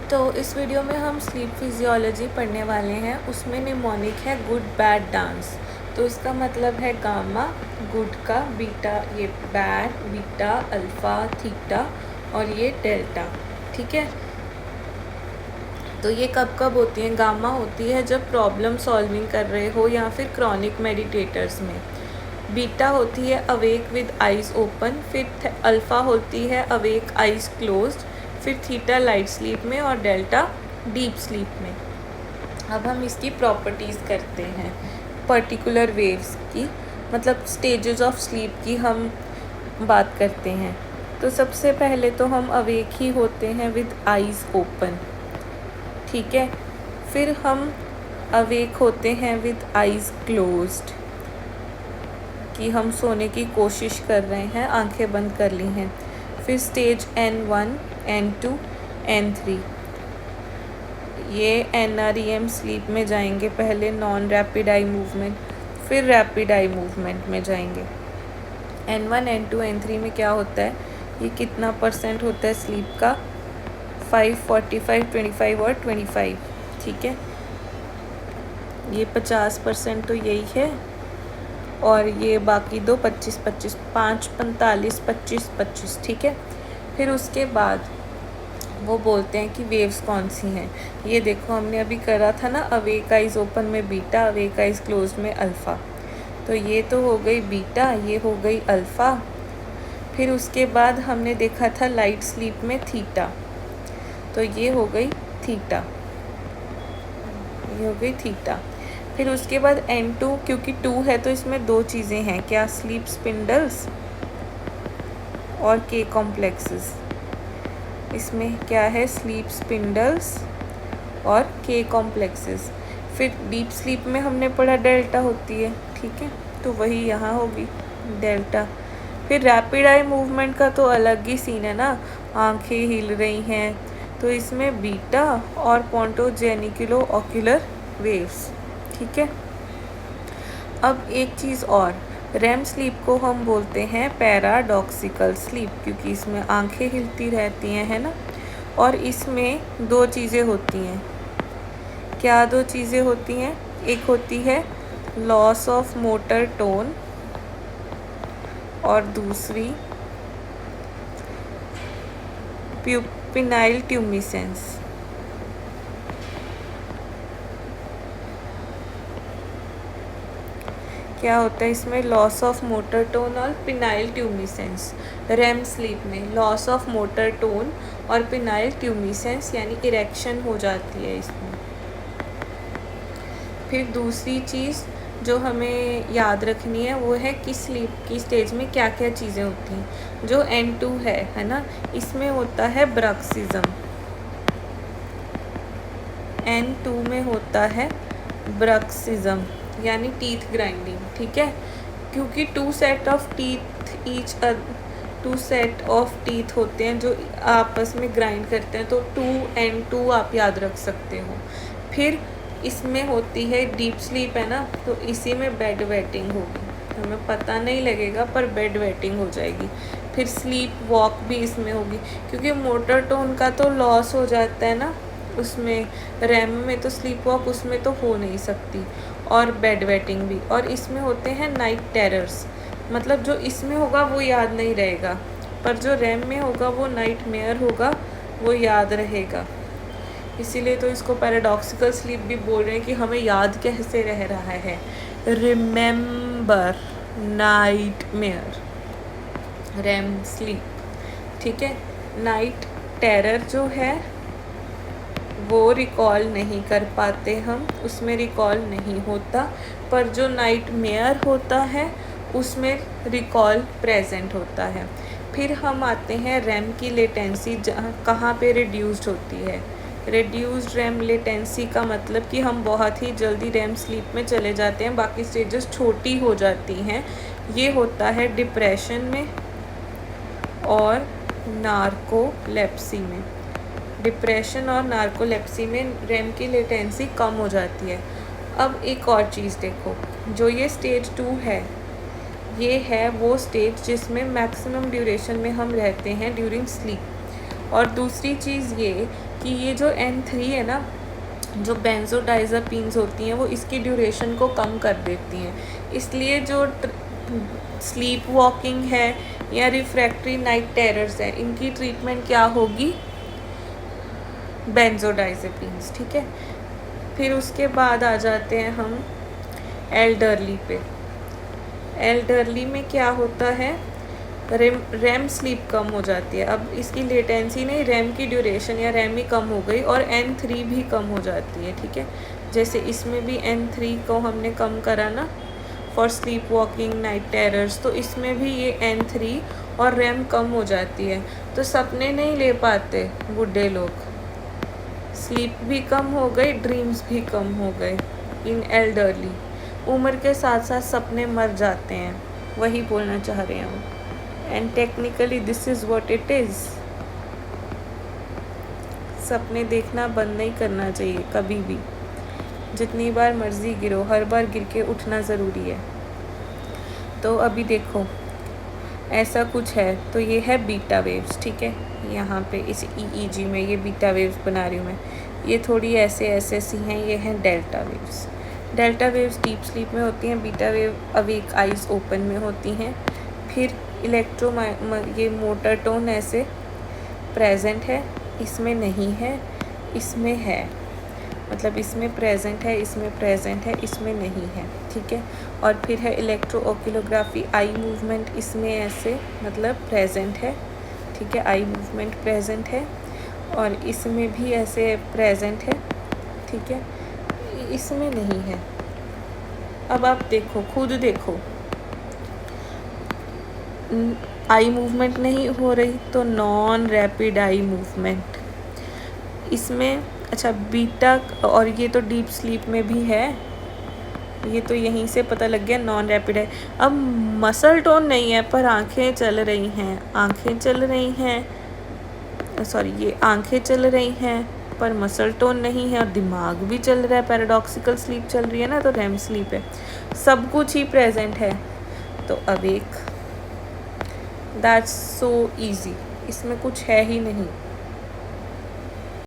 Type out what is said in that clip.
तो इस वीडियो में हम स्लीप फिजियोलॉजी पढ़ने वाले हैं। उसमें निमोनिक है गुड बैड डांस। तो इसका मतलब है गामा गुड का, बीटा ये बैड, बीटा अल्फ़ा थीटा और ये डेल्टा। ठीक है, तो ये कब कब होती हैं? गामा होती है जब प्रॉब्लम सॉल्विंग कर रहे हो या फिर क्रॉनिक मेडिटेटर्स में। बीटा होती है अवेक विद आइज़ ओपन। फिर अल्फ़ा होती है अवेक आइज़ क्लोज्ड। फिर थीटा लाइट स्लीप में और डेल्टा डीप स्लीप में। अब हम इसकी प्रॉपर्टीज़ करते हैं, पर्टिकुलर वेव्स की, मतलब स्टेजेस ऑफ स्लीप की हम बात करते हैं। तो सबसे पहले तो हम अवेक ही होते हैं विद आइज़ ओपन, ठीक है। फिर हम अवेक होते हैं विद आइज़ क्लोज्ड, कि हम सोने की कोशिश कर रहे हैं, आंखें बंद कर ली हैं। फिर स्टेज N1, N2, N3, ये NREM स्लीप में जाएंगे। पहले नॉन रैपिड आई मूवमेंट, फिर रैपिड आई मूवमेंट में जाएंगे। N1, N2, N3 में क्या होता है, ये कितना परसेंट होता है स्लीप का? 5, 45, 25 और 25, ठीक है। ये 50% तो यही है, और ये बाकी दो 25, 25, 5, 45, 25, 25, ठीक है। फिर उसके बाद वो बोलते हैं कि वेव्स कौन सी हैं। ये देखो, हमने अभी करा था ना, अवेक आइज़ ओपन में बीटा, अवेक आइज़ क्लोज में अल्फ़ा। तो ये तो हो गई बीटा, ये हो गई अल्फ़ा। फिर उसके बाद हमने देखा था लाइट स्लीप में थीटा, तो ये हो गई थीटा, ये हो गई थीटा। फिर उसके बाद N2, क्योंकि 2 है तो इसमें दो चीज़ें हैं, क्या? स्लीप स्पिंडल्स और के कॉम्प्लेक्सेस। इसमें क्या है? स्लीप स्पिंडल्स और के कॉम्प्लेक्सेस। फिर डीप स्लीप में हमने पढ़ा डेल्टा होती है, ठीक है, तो वही यहाँ होगी डेल्टा। फिर रैपिड आई मूवमेंट का तो अलग ही सीन है ना, आंखें हिल रही हैं, तो इसमें बीटा और पोंटोजेनिकुलो ऑक्यूलर वेव्स, ठीक है। अब एक चीज़ और, रेम स्लीप को हम बोलते हैं पैराडॉक्सिकल स्लीप, क्योंकि इसमें आंखें हिलती रहती हैं, है ना। और इसमें दो चीज़ें होती हैं। क्या दो चीज़ें होती हैं? एक होती है लॉस ऑफ मोटर टोन और दूसरी प्यूपिनाइल ट्यूमिसेंस। क्या होता है इसमें? लॉस ऑफ मोटर टोन और पिनाइल ट्यूमिसेंस। रेम स्लीप में लॉस ऑफ मोटर टोन और पिनाइल ट्यूमिसेंस, यानी इरेक्शन हो जाती है इसमें। फिर दूसरी चीज़ जो हमें याद रखनी है वो है कि स्लीप की स्टेज में क्या क्या चीज़ें होती हैं। जो N2 है ना, इसमें होता है ब्रक्सिज्म। N2 में होता है ब्रक्सिज्म, यानी टीथ ग्राइंडिंग, ठीक है। क्योंकि टू सेट ऑफ टीथ होते हैं जो आपस में ग्राइंड करते हैं, तो 2N2 आप याद रख सकते हो। फिर इसमें होती है डीप स्लीप, है ना, तो इसी में बेड वेटिंग होगी, हमें पता नहीं लगेगा पर बेड वेटिंग हो जाएगी। फिर स्लीप वॉक भी इसमें होगी, क्योंकि मोटर टोन का तो लॉस हो जाता है ना उसमें, रैम में तो स्लीप वॉक उसमें तो हो नहीं सकती, और बेड वेटिंग भी। और इसमें होते हैं नाइट टेरर्स, मतलब जो इसमें होगा वो याद नहीं रहेगा, पर जो रैम में होगा वो नाइट मेयर होगा, वो याद रहेगा। इसीलिए तो इसको पैराडॉक्सिकल स्लीप भी बोल रहे हैं कि हमें याद कैसे रह रहा है। Remember night mayor, REM sleep, ठीक है। नाइट टेरर जो है वो रिकॉल नहीं कर पाते हम, उसमें रिकॉल नहीं होता, पर जो नाइट मेयर होता है उसमें रिकॉल प्रेजेंट होता है। फिर हम आते हैं रैम की लेटेंसी, कहाँ पे रिड्यूस्ड होती है। रिड्यूस्ड रैम लेटेंसी का मतलब कि हम बहुत ही जल्दी रैम स्लीप में चले जाते हैं, बाकी स्टेजेस छोटी हो जाती हैं। ये होता है डिप्रेशन में और नार्कोलेप्सी में। डिप्रेशन और नार्कोलेप्सी में रैम की लेटेंसी कम हो जाती है। अब एक और चीज़ देखो, जो ये स्टेज 2 है, ये है वो स्टेज जिसमें मैक्सिमम ड्यूरेशन में हम रहते हैं ड्यूरिंग स्लीप। और दूसरी चीज़ ये कि ये जो N3 है ना, जो बेंजोडाइज़ेपिन्स होती हैं वो इसकी ड्यूरेशन को कम कर देती हैं। इसलिए जो स्लीप वॉकिंग है या रिफ्रैक्टरी नाइट टेरर्स है, इनकी ट्रीटमेंट क्या होगी? बेंजोडाइज़ेपिन्स, ठीक है। फिर उसके बाद आ जाते हैं हम एल्डरली पे। एल्डरली में क्या होता है? रैम स्लीप कम हो जाती है। अब इसकी लेटेंसी नहीं, रैम की ड्यूरेशन या रैम ही कम हो गई और N3 भी कम हो जाती है, ठीक है। जैसे इसमें भी N3 को हमने कम करा ना for sleep walking night terrors, तो इसमें भी ये N3 और रैम कम हो जाती है। तो सपने नहीं ले पाते बूढ़े लोग, स्लीप भी कम हो गई, ड्रीम्स भी कम हो गए इन एल्डरली। उम्र के साथ साथ सपने मर जाते हैं, वही बोलना चाह रहे हैं हम। And technically this is what it is. सपने देखना बंद नहीं करना चाहिए कभी भी। जितनी बार मर्जी गिरो, हर बार गिर के उठना ज़रूरी है। तो अभी देखो ऐसा कुछ है, तो ये है बीटा वेव्स, ठीक है। यहाँ पे इस EEG में ये बीटा वेव्स बना रही हूँ मैं। ये थोड़ी ऐसे ऐसे सी हैं, ये हैं delta waves. Delta waves deep sleep में होती हैं, beta wave awake eyes open में होती हैं। फिर ये मोटर टोन ऐसे प्रेजेंट है, इसमें नहीं है, इसमें है, मतलब इसमें प्रेजेंट है, इसमें प्रेजेंट है, इसमें नहीं है, ठीक है। और फिर है इलेक्ट्रोओक्युलोग्राफी, आई मूवमेंट इसमें ऐसे मतलब प्रेजेंट है, ठीक है, आई मूवमेंट प्रेजेंट है। और इसमें भी ऐसे प्रेजेंट है, ठीक है, इसमें नहीं है। अब आप देखो, खुद देखो, आई मूवमेंट नहीं हो रही तो नॉन रैपिड आई मूवमेंट इसमें। अच्छा बीटा, और ये तो डीप स्लीप में भी है, ये तो यहीं से पता लग गया नॉन रैपिड है। अब मसल टोन नहीं है पर आंखें चल रही हैं, आंखें चल रही हैं, सॉरी ये आंखें चल रही हैं पर मसल टोन नहीं है, और दिमाग भी चल रहा है, पैराडॉक्सिकल स्लीप चल रही है ना, तो रैम स्लीप है, सब कुछ ही प्रेजेंट है। तो अवेक, दैट्स सो ईजी, इसमें कुछ है ही नहीं।